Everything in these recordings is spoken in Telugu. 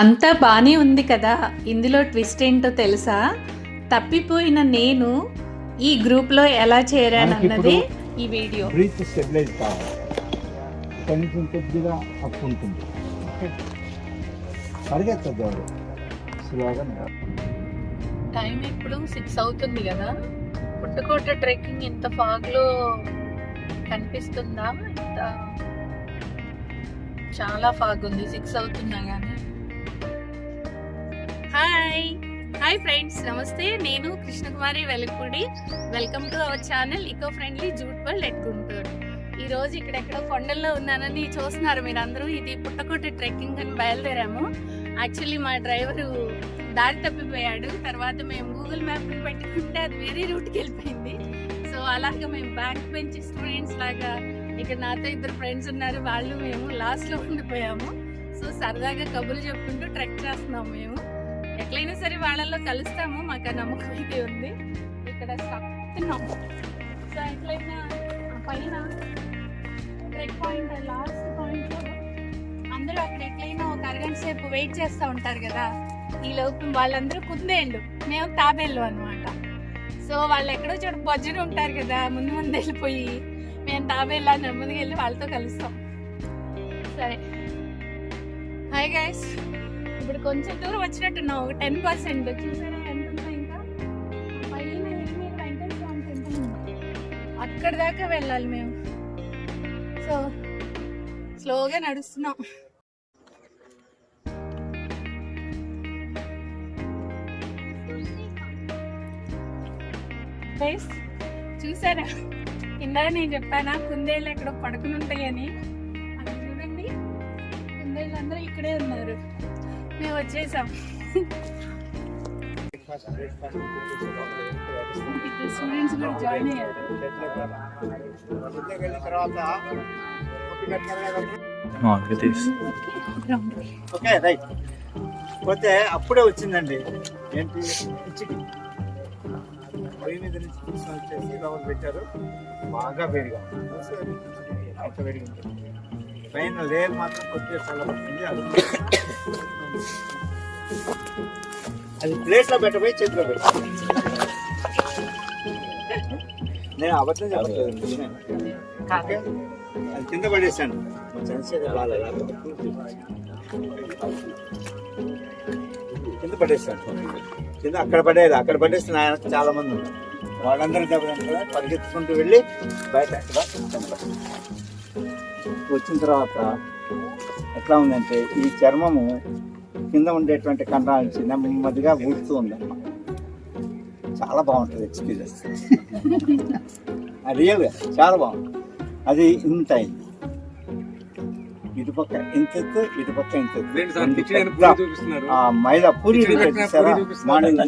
అంతా బాగానే ఉంది కదా. ఇందులో ట్విస్ట్ ఏంటో తెలుసా? తప్పిపోయిన నేను ఈ గ్రూప్లో ఎలా చేరానన్నది ఈ వీడియో. బ్రీత్ స్టెబిలైజ్ కావాలి, కొంచెం కొద్దిగా అప్పు ఉంటుంది. పరిగెత్తద్దు వాడు స్లోగా. టైం ఇప్పుడు 6 అవుతుంది కదా. పుట్టకోట ట్రెక్కింగ్ ఇంత ఫాగ్లో కనిపిస్తుందా? ఇంత చాలా ఫాగ్ ఉంది 6 అవుతున్నా కానీ. హాయ్ ఫ్రెండ్స్, నమస్తే. నేను Krishnakumari Velugupudi. Welcome to our channel eco friendly jute world at Guntur. ఈరోజు ఇక్కడెక్కడో కొండల్లో ఉన్నానని చూస్తున్నారు మీరు అందరూ. ఇది పుట్టకోట ట్రెక్కింగ్ అని బయలుదేరాము. యాక్చువల్లీ మా డ్రైవరు దారి తప్పిపోయాడు. తర్వాత మేము గూగుల్ మ్యాప్ పెట్టుకుంటే అది వేరే రూట్కి వెళ్ళిపోయింది. సో అలాగా మేము బ్యాక్ బెంచ్ స్టూడెంట్స్ లాగా ఇక్కడ నాతో 2 ఫ్రెండ్స్ ఉన్నారు. వాళ్ళు మేము లాస్ట్లో ఉండిపోయాము. సో సరదాగా కబుర్లు చెప్పుకుంటూ ట్రెక్ చేస్తున్నాము. మేము ఎట్లయినా సరే వాళ్ళల్లో కలుస్తాము, మాకు ఆ నమ్మకం అయితే ఉంది. ఇక్కడ స్టాప్. సో ఎట్లయినా పైన ట్రెక్ పాయింట్ లాస్ట్ పాయింట్లో అందరూ అక్కడ ఎట్లయినా ఒక అరగంట సేపు వెయిట్ చేస్తూ ఉంటారు కదా. ఈ లోపు వాళ్ళందరూ కుందేళ్ళు, మేము తాబేళ్ళు అనమాట. సో వాళ్ళు ఎక్కడో చోట బొజ్జుని ఉంటారు కదా, ముందు వెళ్ళిపోయి మేము తాబేళ్ళ నెమ్మదిగా వెళ్ళి వాళ్ళతో కలుస్తాం. సరే, హాయ్ గైస్. ఇప్పుడు కొంచెం దూరం వచ్చినట్టున్నాం, ఒక 10%. చూసారా ఎంత ఉందో? ఇంకా పైన వెంకటేశ్వర స్వామి టెంపుల్ ఉంది, అక్కడ దాకా వెళ్ళాలి మేము. సో స్లోగా నడుస్తున్నాం. చూసారా, ఇందాక నేను చెప్పానా కుందేళ్ళు ఎక్కడ పడుకుని ఉంటాయని. అక్కడ చూడండి, కుందేళ్ళు అందరూ ఇక్కడే ఉన్నారు. మేము వచ్చేసాం. స్టూడెంట్స్ కూడా జాయిన్ అయ్యారు. Okay right. పోతే అప్పుడే వచ్చిందండి ఏంటి, పిచ్చికి పొయ్యి మీద నుంచి తీసుకొని వచ్చేసి లోపల పెట్టారు. బాగా వేడిగా అంత వేడిగా ఉంటుంది. పైన లేయర్ మాత్రం కొద్దిగా చల్లబడుతుంది. అది ప్లేట్లో పెట్టబోయి చేతిలో పెట్టాను. నేను అబద్ధం చెప్పట్లేదు. ఓకే, అది కింద పడేసాను. కింద పడేసాను. కింద అక్కడ పడేది, అక్కడ పడేస్తే ఆయన చాలా మంది ఉన్నారు. వాళ్ళందరూ దెబ్బతింటారు. పరిగెత్తుకుంటూ వెళ్ళి బయట అక్కడ వచ్చిన తర్వాత ఎట్లా ఉందంటే, ఈ చర్మము కింద ఉండేటువంటి కండరాల నుంచి నెమ్మదిగా ఊడుతూ ఉందన్నమాట. చాలా బాగుంటుంది ఎక్స్పీరియన్స్. రియల్గా చాలా బాగుంటుంది. అది ఇంత అయింది, ఇటుపక్క ఇంత ఎత్తు, ఇటుపక్క ఇంత ఎత్తు. మైదా పూరి చూసారా? మార్నింగ్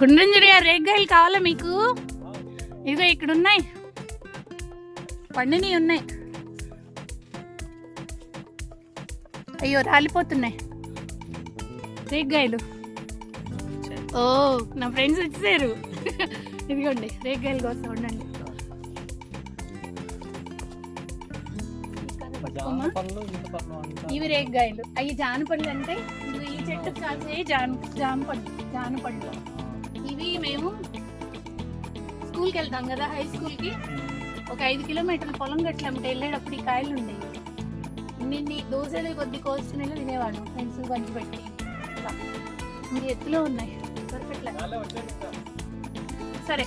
గుండ్రంజరి రేగ్గాయలు కావాలా మీకు? ఇదిగో ఇక్కడ ఉన్నాయి, పండిని ఉన్నాయి. అయ్యో రాలిపోతున్నాయి రేగ్గాయలు. ఓ, నా ఫ్రెండ్స్ వచ్చేసారు. ఇదిగోండి రేగ్గాయలు కోసం ఉండండి. ఇవి రేగ్గాయలు, అవి జానపళ్ళు. అంటే ఈ చెట్టు కాసే జానపళ్ళు. ఇవి మేము స్కూల్కి వెళ్తాం కదా, హై స్కూల్కి ఒక 5 కిలోమీటర్ల పొలం గట్లంటే వెళ్ళేటప్పుడు ఈ కాయలు ఉండేవి. ఇన్ని దోశలు కొద్ది కోసుకునే తినేవాళ్ళు ఫ్రెండ్స్ పంచిపెట్టి. ఇది ఎత్తులో ఉన్నాయి, సరే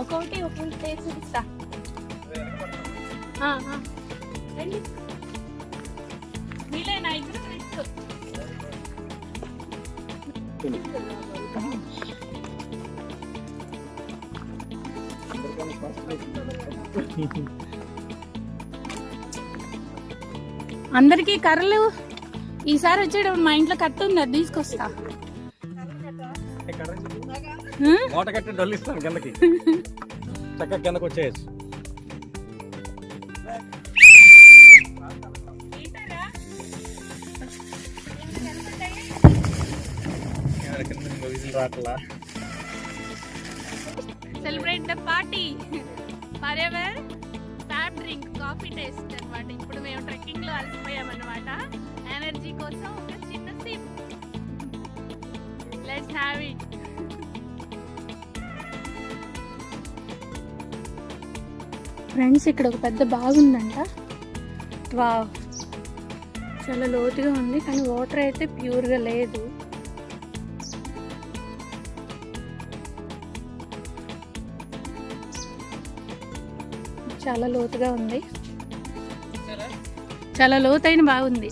ఒక్కొక్కటి టేస్ట్ చూపిస్తా. రండి, వీళ్ళే నా 2 ఫ్రెండ్స్. అందరికి కర్రలు ఈసారి వచ్చేటప్పుడు మా ఇంట్లో కట్ట ఉంది, అది తీసుకొస్తా. మూట కట్టి డొల్లిస్తాను కిందకి, చక్కగా కిందకి వచ్చేయచ్చు. Celebrate the party. Forever fab drink coffee taste అన్నమాట. ఇప్పుడు మేము ట్రెక్కింగ్ లో అలసిపోయామన్నమాట. ఎనర్జీ కోసం ఒక చిన్న SIP. Let's have it. Friends, ఇక్కడ ఒక పెద్ద బాగుందంట. వావ్, చాలా లోతుగా ఉంది కానీ వాటర్ అయితే ప్యూర్గా లేదు. చాలా లోతుగా ఉంది, చాలా లోతైన బాగుంది.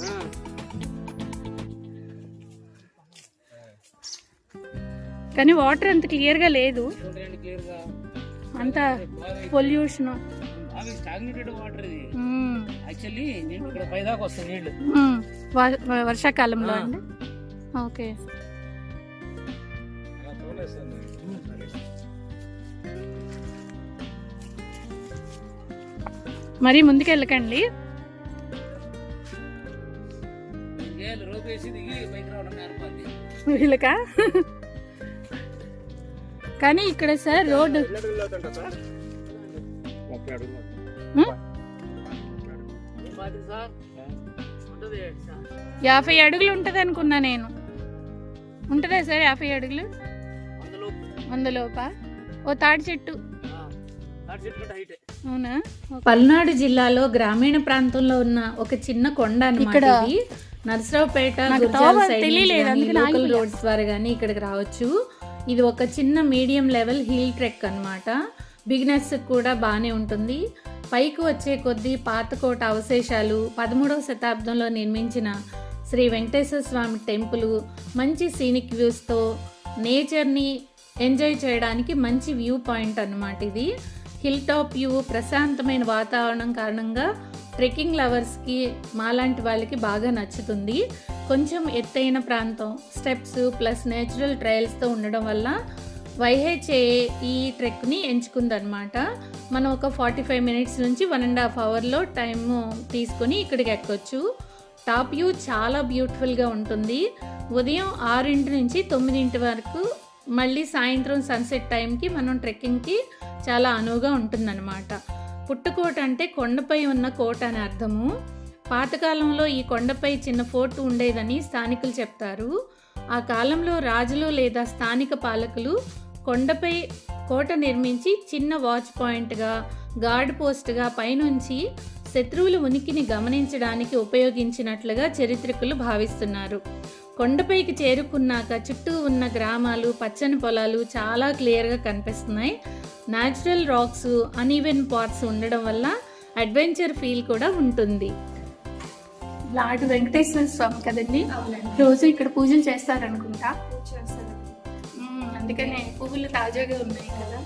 కానీ వాటర్ అంత క్లియర్గా లేదు, అంత పొల్యూషన్. వర్షాకాలంలో అండి. ఓకే, మరి ముందుకెళ్ళకండి. వీళ్ళకా? కానీ ఇక్కడ సార్ రోడ్డు 50 అడుగులు ఉంటది అనుకున్నా నేను. ఉంటదా సార్ 50 అడుగులు? 100 లోపా? ఓ తాడి చెట్టు. అవునా? పల్నాడు జిల్లాలో గ్రామీణ ప్రాంతంలో ఉన్న ఒక చిన్న కొండ అన్నమాట. ఇది నర్సరావుపేట లోకల్ రోడ్స్ ద్వారా గానీ ఇక్కడికి రావచ్చు. ఇది ఒక చిన్న మీడియం లెవెల్ హిల్ ట్రెక్ అన్నమాట. బిగినర్స్ కూడా బాగానే ఉంటుంది. పైకి వచ్చే కొద్దీ పాతకోట అవశేషాలు, 13వ శతాబ్దంలో నిర్మించిన శ్రీ వెంకటేశ్వర స్వామి టెంపుల్, మంచి సీనిక్ వ్యూస్తో నేచర్ని ఎంజాయ్ చేయడానికి మంచి వ్యూ పాయింట్ అన్నమాట. ఇది హిల్ టాప్ వ్యూ, ప్రశాంతమైన వాతావరణం కారణంగా ట్రెక్కింగ్ లవర్స్కి, మాలాంటి వాళ్ళకి బాగా నచ్చుతుంది. కొంచెం ఎత్తైన ప్రాంతం, స్టెప్స్ ప్లస్ నేచురల్ ట్రయల్స్తో ఉండడం వల్ల YHA ఈ ట్రెక్ని ఎంచుకుందనమాట. మనం ఒక 45 మినిట్స్ నుంచి 1.5 అవర్లో టైము తీసుకొని ఇక్కడికి ఎక్కొచ్చు. టాప్ వ్యూ చాలా బ్యూటిఫుల్గా ఉంటుంది. ఉదయం 6 నుంచి 9 వరకు, మళ్ళీ సాయంత్రం సన్సెట్ టైంకి మనం ట్రెక్కింగ్కి చాలా అనువుగా ఉంటుందన్నమాట. పుట్టకోట అంటే కొండపై ఉన్న కోట అని అర్థము. పాతకాలంలో ఈ కొండపై చిన్న ఫోర్ట్ ఉండేదని స్థానికులు చెప్తారు. ఆ కాలంలో రాజులు లేదా స్థానిక పాలకులు కొండపై కోట నిర్మించి చిన్న వాచ్ పాయింట్గా, గార్డ్ పోస్ట్గా పైనుంచి శత్రువుల ఉనికిని గమనించడానికి ఉపయోగించినట్లుగా చరిత్రకులు భావిస్తున్నారు. కొండపైకి చేరుకున్నాక చుట్టూ ఉన్న గ్రామాలు, పచ్చని పొలాలు చాలా క్లియర్గా కనిపిస్తున్నాయి. న్యాచురల్ రాక్స్, అన్ఈవెన్ పార్ట్స్ ఉండడం వల్ల అడ్వెంచర్ ఫీల్ కూడా ఉంటుంది. లార్డ్ వెంకటేశ్వర స్వామి కదండి, రోజు ఇక్కడ పూజలు చేస్తారనుకుంటా. అందుకనే పువ్వులు తాజాగా ఉన్నాయి కదా.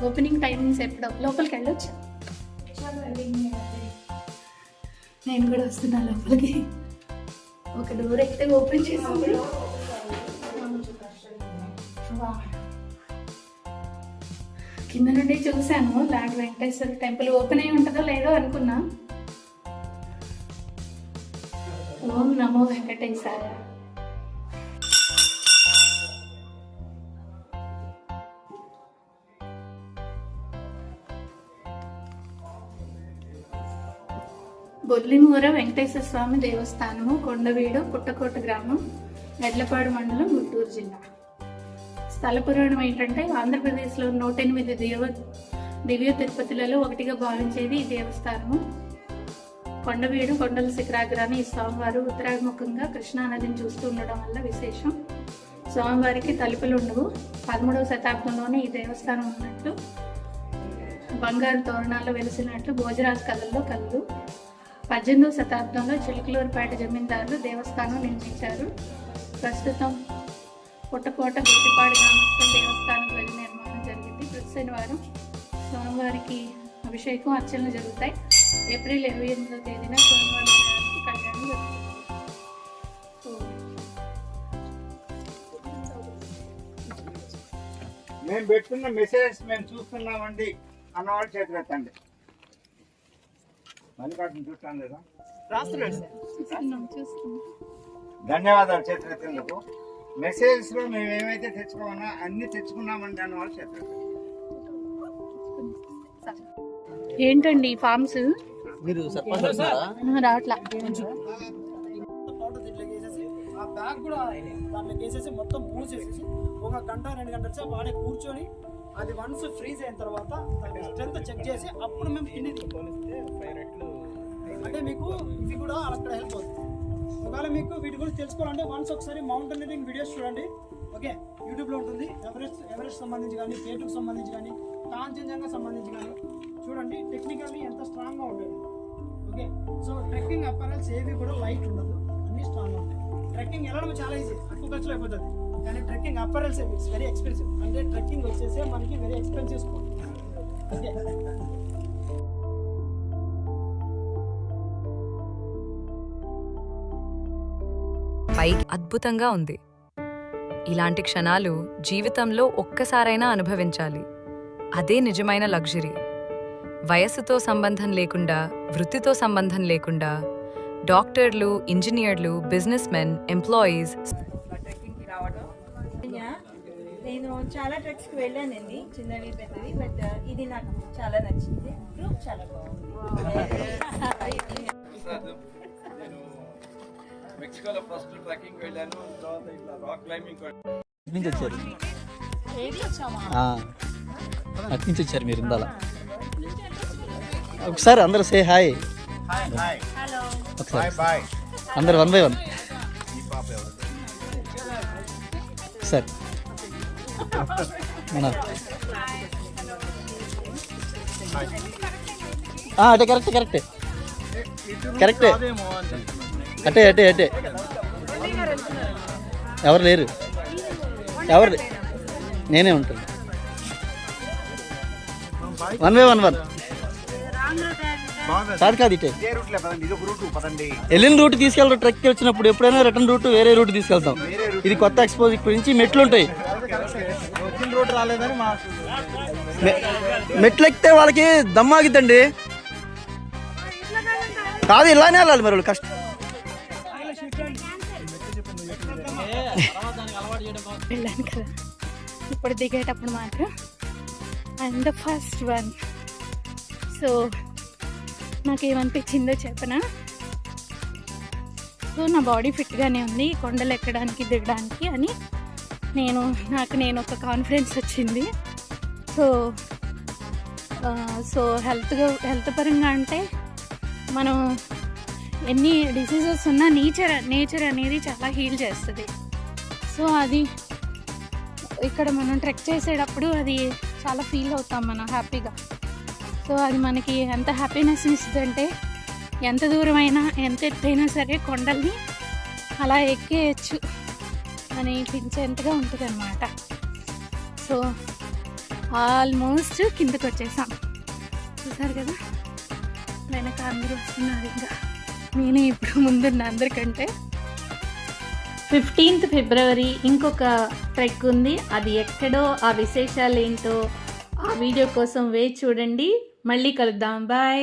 ఓపెనింగ్ టైమింగ్స్ ఎప్పుడో, లోపలికి వెళ్ళొచ్చు. నేను కూడా వస్తున్నా లోపలికి. ఒక డోర్ అయితే ఓపెన్ చేసింది. కింద నుండి చూశాను లార్డ్ వెంకటేశ్వర టెంపుల్. ఓపెన్ అయి ఉంటుందో లేదో అనుకున్నా. ఓం నమో వెంకటేశాయ. బొల్లిమూర వెంకటేశ్వర స్వామి దేవస్థానము, కొండవీడు, పుట్టకోట గ్రామం, ఎడ్లపాడు మండలం, గుంటూరు జిల్లా. స్థల పురాణం ఏంటంటే, ఆంధ్రప్రదేశ్లో 108 దివ్య తిరుపతులలో ఒకటిగా భావించేది ఈ దేవస్థానము. కొండవీడు కొండల శిఖరాగ్రాన్ని ఈ స్వామివారు ఉత్తరాభిముఖంగా కృష్ణానదిని చూస్తూ ఉండడం వల్ల విశేషం. స్వామివారికి తలుపులు ఉండవు. 13వ శతాబ్దంలోనే ఈ దేవస్థానం ఉన్నట్లు, బంగారు తోరణాల్లో వెలిసినట్లు భోజరాజు కథల్లో కలదు. 18వ శతాబ్దంలో చిలుకలూరుపేట జమీందారులు దేవస్థానం నిర్మించారు. ప్రస్తుతం పుట్టకోట గుట్టిపాడు గ్రామస్థుల దేవస్థానం గది నిర్మాణం జరిగింది. ప్రతి శనివారం స్వామివారికి అభిషేకం, అర్చనలు జరుగుతాయి. ఏప్రిల్ 28వ తేదీన స్వామివారి కళ్యాణం జరుగుతుంది. మేము పెట్టుకున్న మెసేజ్ మేము చూస్తున్నామండి అన్నవాళ్ళు చేతులు ఎత్తండి. మల్లికార్జున చూస్తాను లేదా? ధన్యవాదాలు చేతులు ఎత్తేందుకు. మెసేజ్లో మేము ఏమైతే తెచ్చుకోమన్నా అన్ని తెచ్చుకున్నామండి అన్నవాళ్ళు చేతులు ఎత్తండి. ఏంటండి ఫార్మ్స్ మీరు సర్పంచ్ రావట్లా. పౌడర్ దీంట్లోకి వేసేసి ఆ బ్యాగ్ కూడా దాంట్లోకి వేసేసి మొత్తం పూసేసేసి 1 గంట 2 గంటల సేపు వాడే కూర్చొని అది వన్స్ ఫ్రీజ్ అయిన తర్వాత దాని స్ట్రెంత్ చెక్ చేసి అప్పుడు మేము పిండి అంటే మీకు ఇవి కూడా అక్కడ హెల్ప్ అవుతుంది. ఒకవేళ మీకు వీటి గురించి తెలుసుకోవాలంటే వన్స్ ఒకసారి మౌంటైనరింగ్ వీడియోస్ చూడండి. ఓకే, యూట్యూబ్లో ఉంటుంది. ఎవరెస్ట్ సంబంధించి కానీ, కేటుకు సంబంధించి కానీ, కాంచన్జంగా సంబంధించి కానీ చూడండి. టెక్నికల్లీ ఎంత స్ట్రాంగ్గా ఉంటుంది. ఓకే, సో ట్రెక్కింగ్ అపారల్స్ ఏవి కూడా లైట్ ఉండదు, అన్ని స్ట్రాంగ్గా ఉంటాయి. ట్రెక్కింగ్ వెళ్ళడం చాలా ఈజీ, తక్కువ ఖర్చులో అయిపోతుంది. కానీ trekking apparels it's very expensive. అంటే ట్రెక్కింగ్ వచ్చేసి మనకి వెరీ ఎక్స్పెన్సివ్ స్పోర్ట్. ఓకే, పైకి అద్భుతంగా ఉంది. ఇలాంటి క్షణాలు జీవితంలో ఒక్కసారైనా అనుభవించాలి. అదే నిజమైన లగ్జరీ. వయస్సుతో సంబంధం లేకుండా, వృత్తితో సంబంధం లేకుండా డాక్టర్లు, ఇంజనీర్లు, బిజినెస్ మెన్, ఎంప్లాయీస్ నేను చాలా ట్రెక్స్కి వెళ్ళానండి, చిన్నవి పెద్దవి. బట్ ఇది నాకు చాలా నచ్చింది. గ్రూప్ చాలా బాగుంది. మెక్సికోలో ఫస్ట్ ట్రెక్కింగ్ వెళ్ళాను, తర్వాత ఇట్లా రాక్ క్లైంబింగ్. నుంచి వచ్చారు అటు నుంచి వచ్చారు మీరు ఇందాల. ఒకసారి అందరూ సే హాయ్. ఒకసారి అందరు 1 by 1 సార్. అటే కరెక్టే కరెక్టే కరెక్టే అటే అటే అటే ఎవరు లేరు, ఎవరు నేనే ఉంటాను. 1 by 1 కాదు కాదు ఇటే వెళ్ళిన రూట్ తీసుకెళ్తాం. ట్రెక్కి వచ్చినప్పుడు ఎప్పుడైనా రిటర్న్ రూట్ వేరే రూట్ తీసుకెళ్తాం. ఇది కొత్త ఎక్స్పోజ్. ఇప్పటి నుంచి మెట్లు ఉంటాయి. మెట్లు ఎక్కితే వాళ్ళకి దమ్మాగిద్దండి. కాదు ఇలానే వెళ్ళాలి మరి వాళ్ళు కష్టం. వెళ్ళాను కదా, ఇప్పుడు దిగేటప్పుడు మాత్రం and the first one. So నాకేమనిపించిందో చెప్పనా. సో నా బాడీ ఫిట్గానే ఉంది కొండలు ఎక్కడానికి దిగడానికి అని నేను ఒక కాన్ఫిడెన్స్ వచ్చింది. సో హెల్త్ పరంగా అంటే మనం ఎన్ని డిసీజెస్ ఉన్నా నేచర్ అనేది చాలా హీల్ చేస్తుంది. సో అది ఇక్కడ మనం ట్రెక్ చేసేటప్పుడు అది చాలా ఫీల్ అవుతాం మనం హ్యాపీగా. సో అది మనకి ఎంత హ్యాపీనెస్ ఇస్తుందంటే ఎంత దూరమైనా ఎంత ఎత్తైనా సరే కొండల్ని అలా ఎక్కేయచ్చు అనిపించేంతగా ఉంటుంది అన్నమాట. సో ఆల్మోస్ట్ కిందకు వచ్చేసాం. చూసారు కదా వెనక అందరూ వస్తున్నారు. ఇంకా నేనే ఇప్పుడు ముందున్న అందరికంటే. 15th ఫిబ్రవరి ఇంకొక ట్రెక్ ఉంది. అది ఎక్కడో, ఆ విశేషాలు ఏంటో ఆ వీడియో కోసం వేచి చూడండి. మళ్ళీ కలుద్దాం. బాయ్.